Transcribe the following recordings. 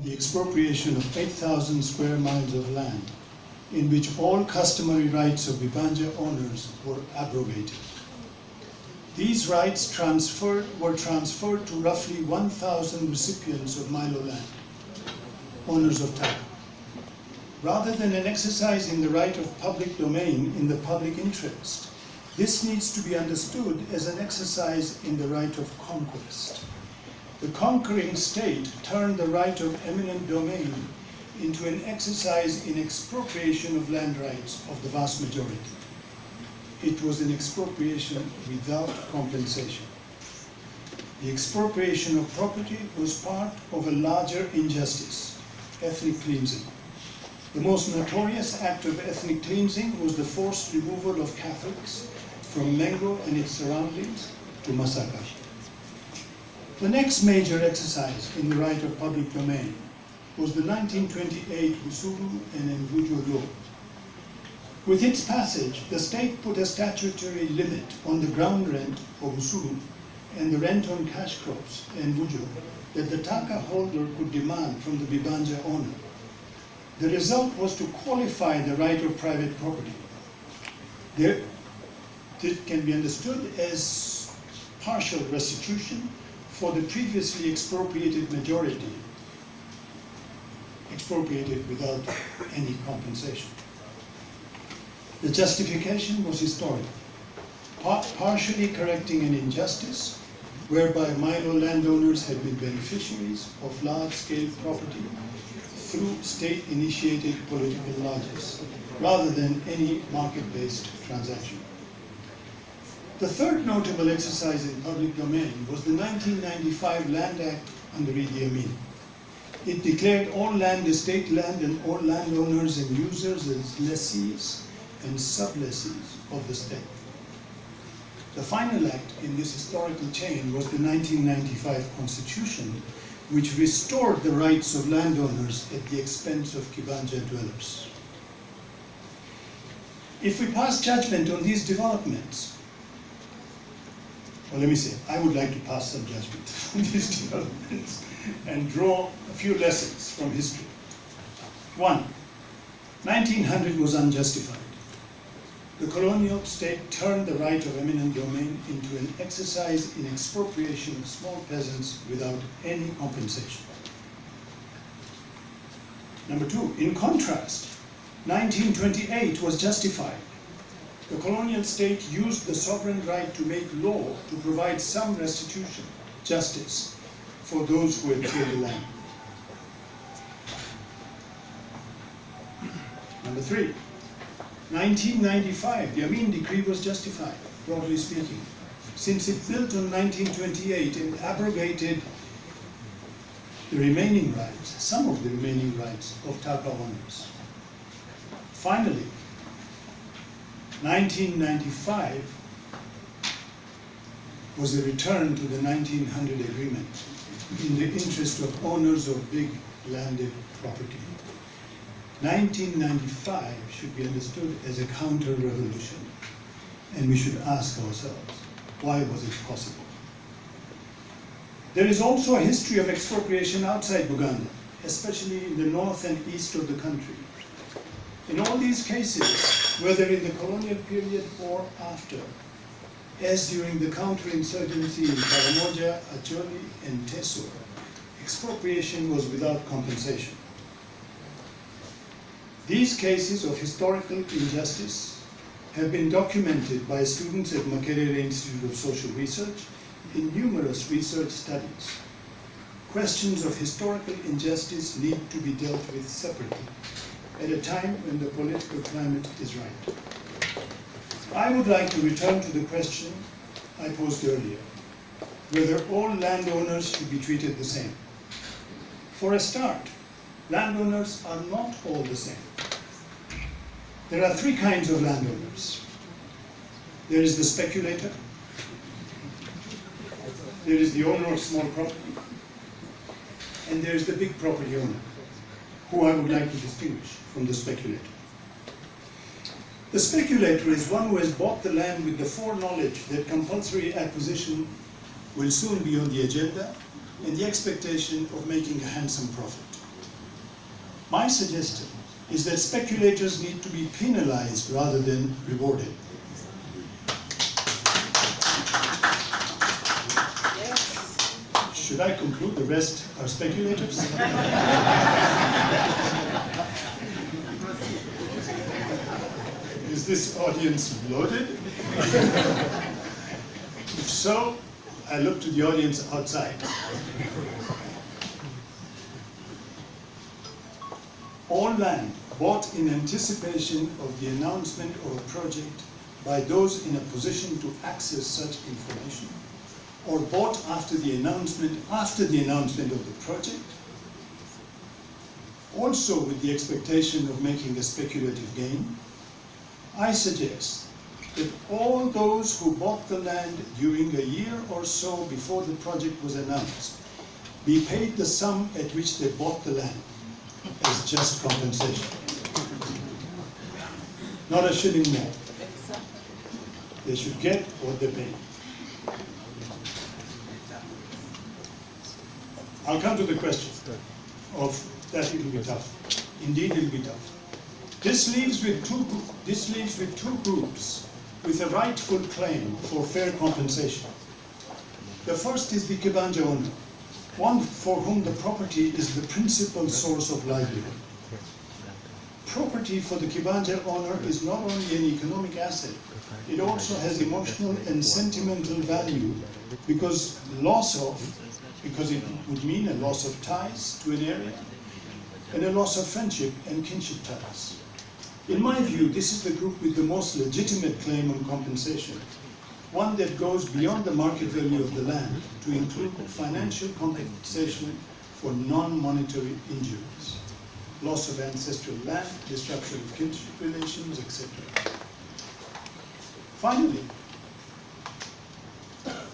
the expropriation of 8,000 square miles of land, in which all customary rights of Bibanja owners were abrogated. These rights were transferred to roughly 1,000 recipients of Milo land, owners of Taka. Rather than an exercise in the right of public domain in the public interest, this needs to be understood as an exercise in the right of conquest. The conquering state turned the right of eminent domain into an exercise in expropriation of land rights of the vast majority. It was an expropriation without compensation. The expropriation of property was part of a larger injustice, ethnic cleansing. The most notorious act of ethnic cleansing was the forced removal of Catholics from Mengo and its surroundings to Masaka. The next major exercise in the right of public domain was the 1928 Busuru and Mvujo Law. With its passage, the state put a statutory limit on the ground rent of Busuru and the rent on cash crops and Mvujo that the Taka holder could demand from the Bibanja owner. The result was to qualify the right of private property. It can be understood as partial restitution for the previously expropriated majority, expropriated without any compensation. The justification was historic, partially correcting an injustice whereby Milo landowners had been beneficiaries of large-scale property through state-initiated political lodges, rather than any market-based transaction. The third notable exercise in public domain was the 1995 Land Act under Idi Amin. It declared all land, estate land, and all landowners and users as lessees and sublessees of the state. The final act in this historical chain was the 1995 Constitution, which restored the rights of landowners at the expense of Kibanja dwellers. If we pass judgment on these developments, well, let me say, I would like to pass some judgment on these developments and draw a few lessons from history. 1. 1900 was unjustified. The colonial state turned the right of eminent domain into an exercise in expropriation of small peasants without any compensation. Number 2, in contrast, 1928 was justified. The colonial state used the sovereign right to make law to provide some restitution, justice, for those who had tilled the land. Number 3, 1995, the Amin decree was justified, broadly speaking, since it built on 1928 and abrogated the remaining rights, some of the remaining rights of Taka owners. Finally, 1995 was a return to the 1900 agreement in the interest of owners of big landed property. 1995 should be understood as a counter-revolution, and we should ask ourselves, why was it possible? There is also a history of expropriation outside Uganda, especially in the north and east of the country. In all these cases, whether in the colonial period or after, as during the counterinsurgency in Karamoja, Acholi, and Teso, expropriation was without compensation. These cases of historical injustice have been documented by students at Makerere Institute of Social Research in numerous research studies. Questions of historical injustice need to be dealt with separately at a time when the political climate is right. I would like to return to the question I posed earlier, whether all landowners should be treated the same. For a start, landowners are not all the same. There are three kinds of landowners. There is the speculator, there is the owner of small property, and there is the big property owner, who I would like to distinguish from the speculator. The speculator is one who has bought the land with the foreknowledge that compulsory acquisition will soon be on the agenda and the expectation of making a handsome profit. My suggestion is that speculators need to be penalized rather than rewarded. Should I conclude the rest are speculators? Is this audience loaded? If so, I look to the audience outside. All land bought in anticipation of the announcement of a project by those in a position to access such information, or bought after the announcement of the project, also with the expectation of making a speculative gain, I suggest that all those who bought the land during a year or so before the project was announced be paid the sum at which they bought the land as just compensation. Not a shilling more. They should get what they paid. I'll come to the question of that it will be tough. Indeed, it will be tough. This leaves with two groups with a rightful claim for fair compensation. The first is the Kibanja owner, one for whom the property is the principal source of livelihood. Property for the Kibanja owner is not only an economic asset, it also has emotional and sentimental value because it would mean a loss of ties to an area and a loss of friendship and kinship ties. In my view, this is the group with the most legitimate claim on compensation, one that goes beyond the market value of the land to include financial compensation for non-monetary injuries, loss of ancestral land, disruption of kinship relations, etc. Finally,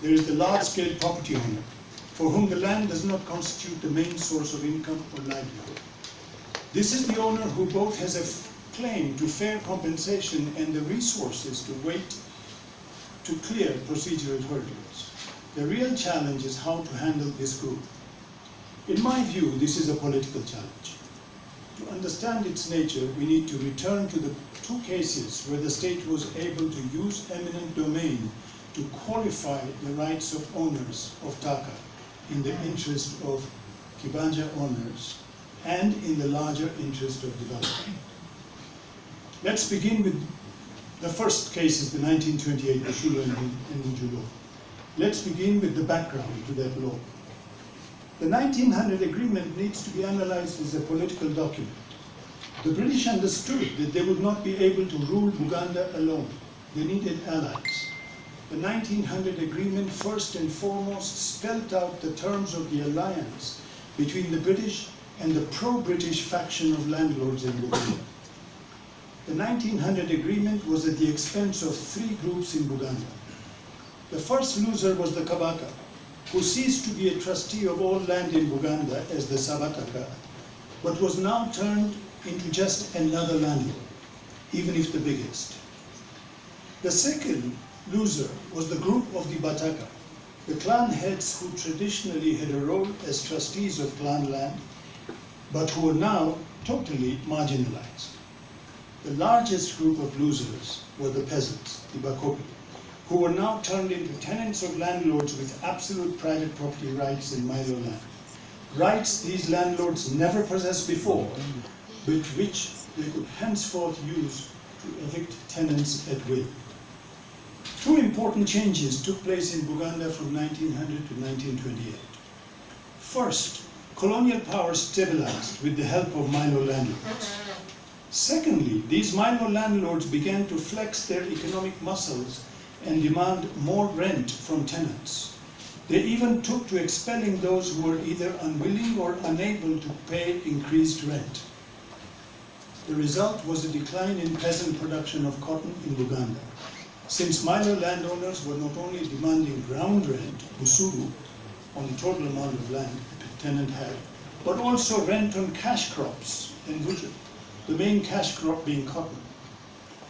there is the large-scale property owner, for whom the land does not constitute the main source of income or livelihood. This is the owner who both has a claim to fair compensation and the resources to clear procedural hurdles. The real challenge is how to handle this group. In my view, this is a political challenge. To understand its nature, we need to return to the two cases where the state was able to use eminent domain to qualify the rights of owners of Taka in the interest of Kibanja owners and in the larger interest of development. Let's begin with the first case is the 1928 Bushulo and Njulo. Let's begin with the background to that law. The 1900 agreement needs to be analyzed as a political document. The British understood that they would not be able to rule Uganda alone. They needed allies. The 1900 agreement first and foremost spelled out the terms of the alliance between the British and the pro-British faction of landlords in Uganda. The 1900 agreement was at the expense of three groups in Uganda. The first loser was the Kabaka, who ceased to be a trustee of all land in Uganda as the Sabataka, but was now turned into just another landlord, even if the biggest. The second loser was the group of the Bataka, the clan heads who traditionally had a role as trustees of clan land, but who were now totally marginalized. The largest group of losers were the peasants, the Bakopi, who were now turned into tenants of landlords with absolute private property rights in Milo land. Rights these landlords never possessed before, but which they could henceforth use to evict tenants at will. Two important changes took place in Uganda from 1900 to 1928. First, colonial power stabilized with the help of Milo landlords. Secondly, these Milo landlords began to flex their economic muscles and demand more rent from tenants. They even took to expelling those who were either unwilling or unable to pay increased rent. The result was a decline in peasant production of cotton in Uganda, since Milo landowners were not only demanding ground rent, usuru, on the total amount of land a tenant had, but also rent on cash crops and buja, the main cash crop being cotton.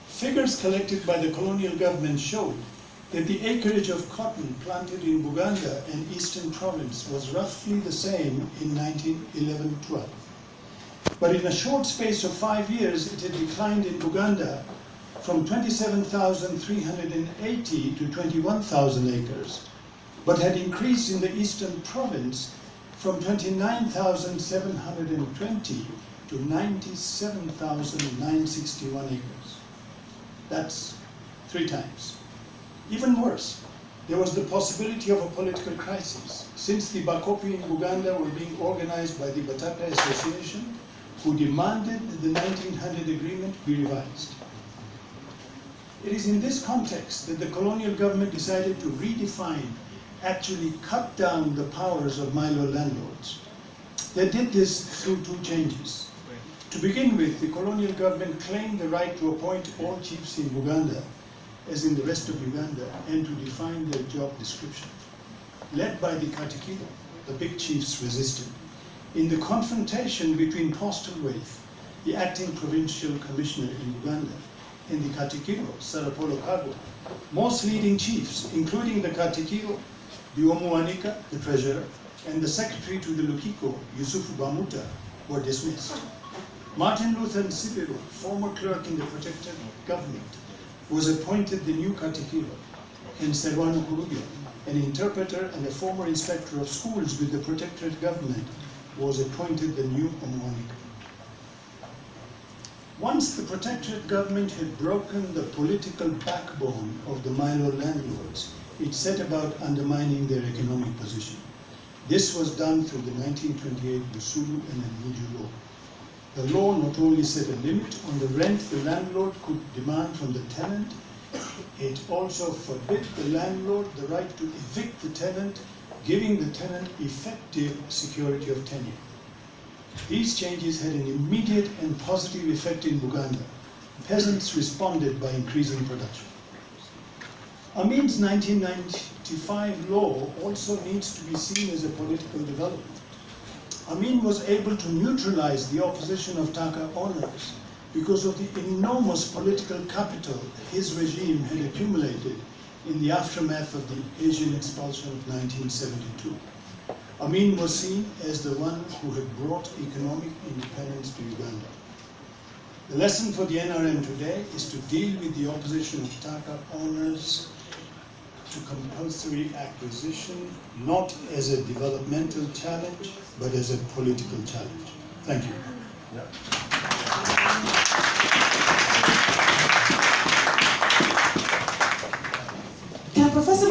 Figures collected by the colonial government showed that the acreage of cotton planted in Uganda and Eastern Province was roughly the same in 1911-12. But in a short space of 5 years, it had declined in Uganda from 27,380 to 21,000 acres, but had increased in the eastern province from 29,720 to 97,961 acres. That's 3 times. Even worse, there was the possibility of a political crisis, since the Bakopi in Uganda were being organized by the Batata Association, who demanded that the 1900 agreement be revised. It is in this context that the colonial government decided to redefine, actually cut down the powers of Milo landlords. They did this through 2 changes. To begin with, the colonial government claimed the right to appoint all chiefs in Uganda, as in the rest of Uganda, and to define their job description. Led by the Katikiro, the big chiefs resisted. In the confrontation between Postal Waith, the acting provincial commissioner in Uganda, and the Katikiro, Sarapolo Kagwa, most leading chiefs, including the Katikiro, the Omuwanika, the treasurer, and the secretary to the Lukiko, Yusufu Bamuta, were dismissed. Martin Luther Nsibirwa, former clerk in the protected government, was appointed the new Katikiro, and Serwano Kurubia, an interpreter and a former inspector of schools with the protectorate government, was appointed the new Omuwanika. Once the protectorate government had broken the political backbone of the Milo landlords, it set about undermining their economic position. This was done through the 1928 Busulu and Anuju law. The law not only set a limit on the rent the landlord could demand from the tenant, it also forbid the landlord the right to evict the tenant, giving the tenant effective security of tenure. These changes had an immediate and positive effect in Uganda. Peasants responded by increasing production. Amin's 1995 law also needs to be seen as a political development. Amin was able to neutralize the opposition of Taka owners because of the enormous political capital his regime had accumulated in the aftermath of the Asian expulsion of 1972. Amin was seen as the one who had brought economic independence to Uganda. The lesson for the NRM today is to deal with the opposition of Taka owners to compulsory acquisition, not as a developmental challenge, but as a political challenge. Thank you. Professor